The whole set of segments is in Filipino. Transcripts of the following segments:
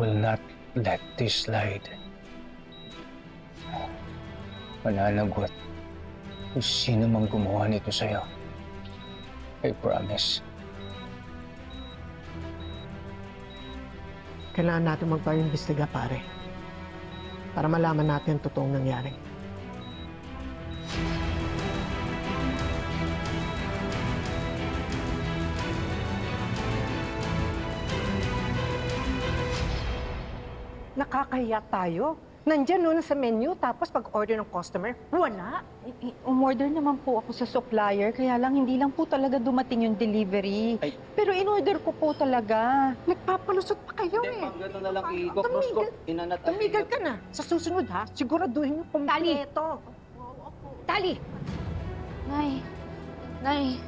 will not let this slide. Mananagot kung sino mang gumawa nito sa'yo. I promise. Kailangan natin magpa-imbestiga, pare. Para malaman natin ang totoong nangyari. Nakakahiya tayo. Nandyan nun sa menu, tapos pag-order ng customer, wala. Umorder naman po ako sa supplier, kaya lang hindi lang po talaga dumating yung delivery. Ay. Pero in-order ko po talaga. Nagpapalusot pa kayo Hindi, eh. ma'am, gano'n na lang i-cross ko. Tumigil ka na. Sa susunod ha, siguraduhin yung kumpleto. Tali! Nay,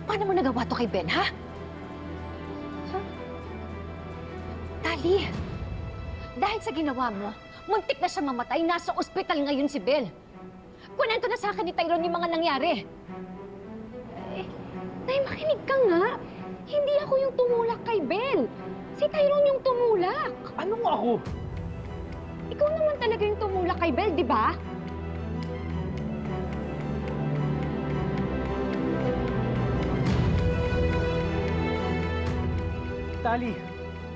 paano mo nagawa to kay Ben, ha? Tali, dahil sa ginawa mo, muntik na siya mamatay, nasa ospital ngayon si Bel. Kunento na sa akin ni Tyrone yung mga nangyari. Nay, makinig ka nga. Hindi ako yung tumulak kay Bel. Si Tyrone yung tumulak. Anong ako? Ikaw naman talaga yung tumulak kay Bel, di ba? Tali,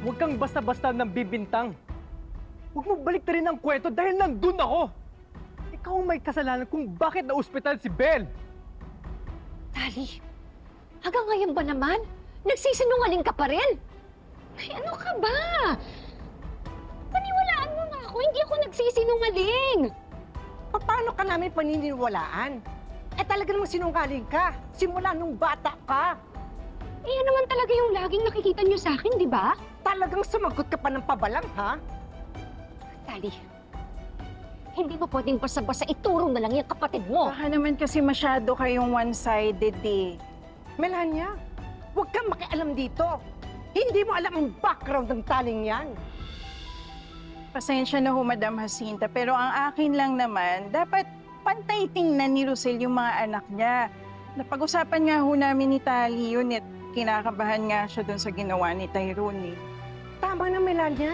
huwag kang basta-basta nang bibintang. Huwag mo baliktarin ang kwento dahil nandun ako. Ikaw ang may kasalanan kung bakit na-ospital si Bel. Tali, hanggang ngayon ba naman? Nagsisinungaling ka pa rin? Ay, ano ka ba? Paniwalaan mo nga ako, hindi ako nagsisinungaling. Paano ka namin paniniwalaan? Talaga namang sinungaling ka. Simula nung bata ka. Yan naman talaga yung laging nakikita niyo sa akin, di ba? Talagang sumagot ka pa ng pabalang, ha? Tali, hindi mo pwedeng basta-basta ituro na lang yung kapatid mo. Baka naman kasi masyado kayong one-sided eh. Melania, huwag kang makialam dito. Hindi mo alam ang background ng taling yan. Pasensya na ho, Madam Jacinta, pero ang akin lang naman, dapat pantay tingnan ni Rosel yung mga anak niya. Napag-usapan nga ho namin ni Tali yun at kinakabahan nga siya dun sa ginawa ni Tyrone eh. Tama na, Melania.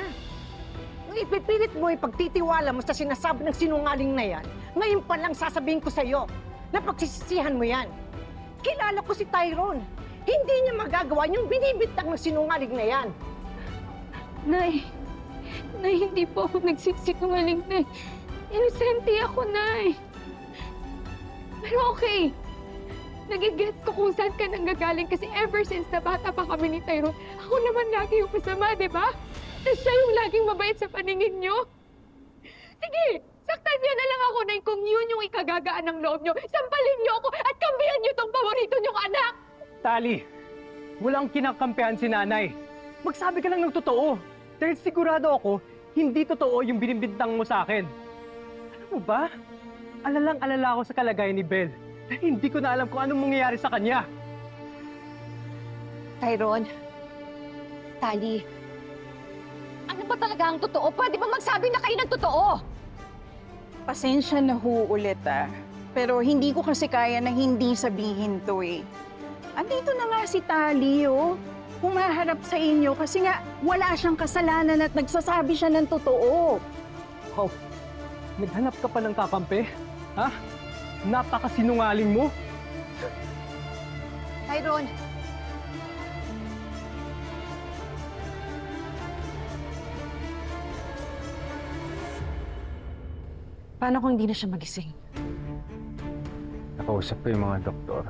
Kung ipipilit mo ipagtitiwala mo sa sinasabi ng sinungaling na yan, ngayon pa lang sasabihin ko sa'yo na pagsisisihan mo yan. Kilala ko si Tyrone. Hindi niya magagawa yung binibintang ng sinungaling na yan. Nay, hindi po ako nagsisinungaling, Nay. Inosente ako, Nay. Pero okay. Nagigets ko kung saan ka nanggagaling kasi ever since na bata pa kami ni Tyrone, ako naman lagi yung masama, di ba? Tapos siya yung laging mabait sa paningin niyo. Sige, saktan niyo na lang ako, Nay, kung yun yung ikagagaan ng loob niyo. Sampalin niyo ako at kambihan niyo tong paborito niyong anak! Tali, walang kinakampihan si nanay. Magsabi ka lang ng totoo. Dahil sigurado ako, hindi totoo yung binimbintang mo sa akin. Alam mo ba? Alalang-alala ako sa kalagayan ni Bel. Dahil hindi ko na alam kung anong mangyayari sa kanya. Tyrone, Tali, ano ba talaga ang totoo? Pwede ba magsabi na kayo ng totoo? Pasensya na ho ulit ah. Pero hindi ko kasi kaya na hindi sabihin to eh. Andito na nga si Tali oh. Humaharap sa inyo kasi nga wala siyang kasalanan at nagsasabi siya ng totoo. Oh, naghanap ka pa ng kakampi? Ha? Napakasinungaling mo. Tyrone, paano kung hindi na siya magising? Nakausap ko yung mga doktor.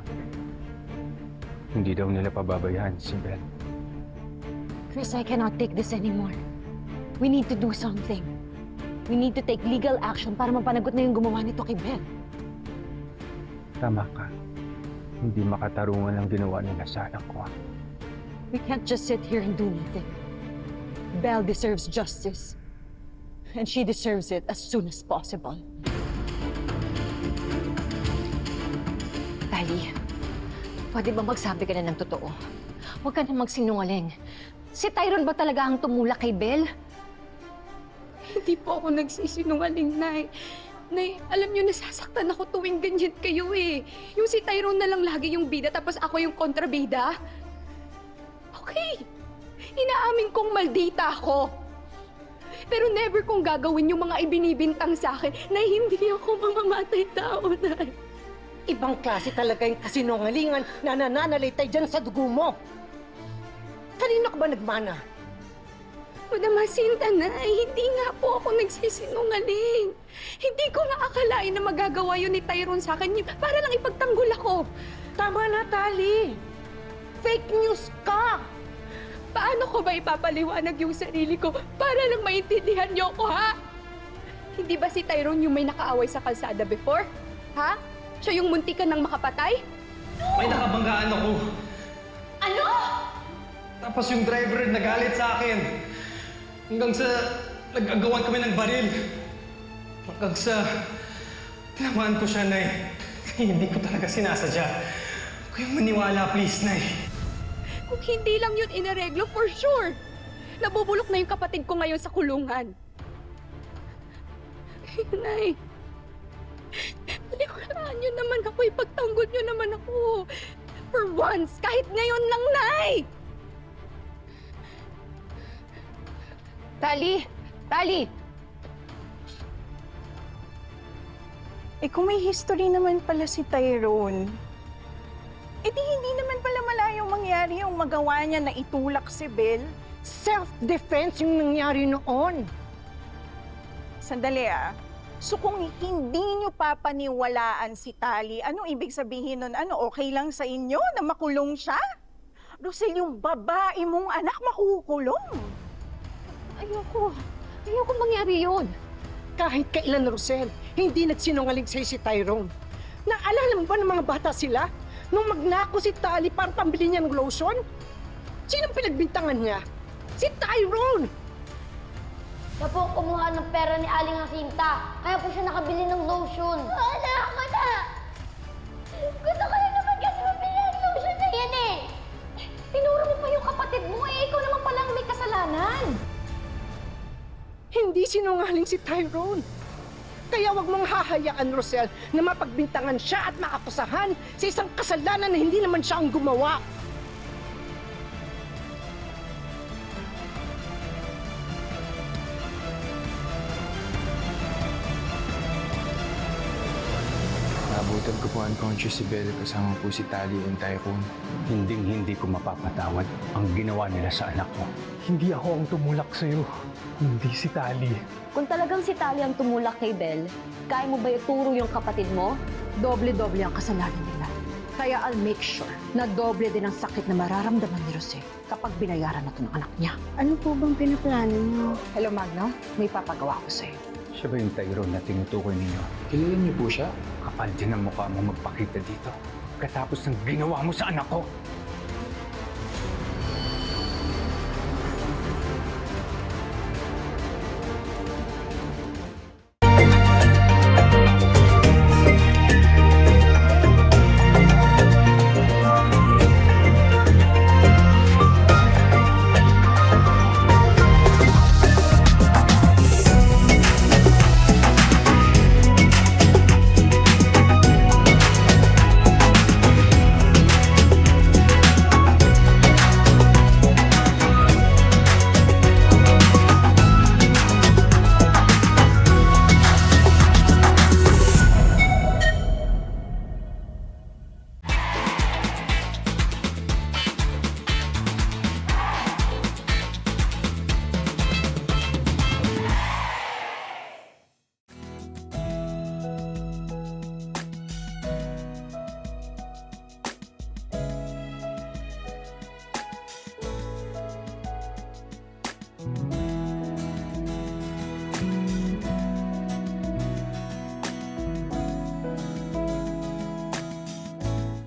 Hindi daw nila pababayaan si Bel. Chris, I cannot take this anymore. We need to do something. We need to take legal action para mapanagot na yung gumawa nito kay Ben. Tama ka. Hindi makatarungan ang ginawa nila sa anak ko. We can't just sit here and do nothing. Belle deserves justice. And she deserves it as soon as possible. Tali, pwede ba magsabi ka na ng totoo? Huwag ka na magsinungaling. Si Tyrone ba talaga ang tumulak kay Belle? Hindi po ako nagsisinungaling, Nay. Nay, alam niyo, nasasaktan ako tuwing ganyan kayo eh. Yung si Tyrone na lang lagi yung bida tapos ako yung kontrabida. Okay. Inaamin kong maldita ako. Pero never kong gagawin yung mga ibinibintang sa akin na hindi ako mamamatay tao, Nay. Ibang klase talaga yung kasinungalingan na nananalitay dyan sa dugo mo. Kanino ka ba nagmana? Madam Jacinta, Nay, hindi nga po ako nagsisinungaling. Hindi ko nga akalain na magagawa yun ni Tyrone sa akin para lang ipagtanggol ako. Tama na, Tali. Fake news ka. Paano ko ba ipapaliwanag yung sarili ko para lang maintindihan niyo ako, ha? Hindi ba si Tyrone yung may nakaaway sa kalsada before? Ha? Siya yung muntikan ng makapatay? May nakabanggaan ako. Ano? Tapos yung driver nagalit sa akin. Hanggang sa nag-agawan kami ng baril. Hanggang sa tinamaan ko siya, Nay. Hindi ko talaga sinasadya. Kaya maniwala, please, Nay. Kung hindi lang yun inareglo, for sure. Nabubulok na yung kapatid ko ngayon sa kulungan. Nay, paliwalaan niyo naman ako, ipagtanggol niyo naman ako. For once, kahit ngayon lang, Nay! Tali! Tali! Eh kung may history naman pala si Tyrone, eh di hindi naman pala malayong mangyari yung magawa niya na itulak si Belle. Self-defense yung nangyari noon. Sandali So kung hindi niyo papaniwalaan si Tali, anong ibig sabihin nun? Ano, okay lang sa inyo na makulong siya? Rosel, yung babae mong anak makukulong. Ayoko. Ayoko mangyari yun. Kahit kailan, Rosel, hindi nagsinungaling sa'yo si Tyrone. Naalala mo ba ng mga bata sila? Nung magnako si Tali para pambili niya ng lotion? Sinong pinagbintangan niya? Si Tyrone! Siya po ang kumuha ng pera ni Aling Jacinta. Kaya po siya nakabili ng lotion. Wala ako na! Gusto ko lang naman kasi mabili ang lotion na yan eh! Tinuro mo pa yung kapatid mo eh. Ikaw naman palang may kasalanan. Hindi sinungaling si Tyrone. Kaya wag mong hahayaan, Rosel, na mapagbintangan siya at maakusahan sa isang kasalanan na hindi naman siya ang gumawa. Naabutan ko po unconscious si Belle kasama po si Tali and Tyrone. Hinding-hindi ko mapapatawad ang ginawa nila sa anak ko. Hindi ako ang tumulak sa'yo. Hindi si Tali. Kung talagang si Tali ang tumulak kay Belle, kaya mo ba ituro yung kapatid mo? Doble-doble ang kasalanan nila. Kaya I'll make sure na doble din ang sakit na mararamdaman ni Jose kapag binayaran na ito ng anak niya. Ano po bang pinaplano niyo? Hello, Magno. May papagawa ko sa'yo. Siya ba yung Tyrone na tinutukoy ninyo? Kilala niyo po siya? Kapal din ang mukha mo magpakita dito. Katapos ng ginawa mo sa anak ko.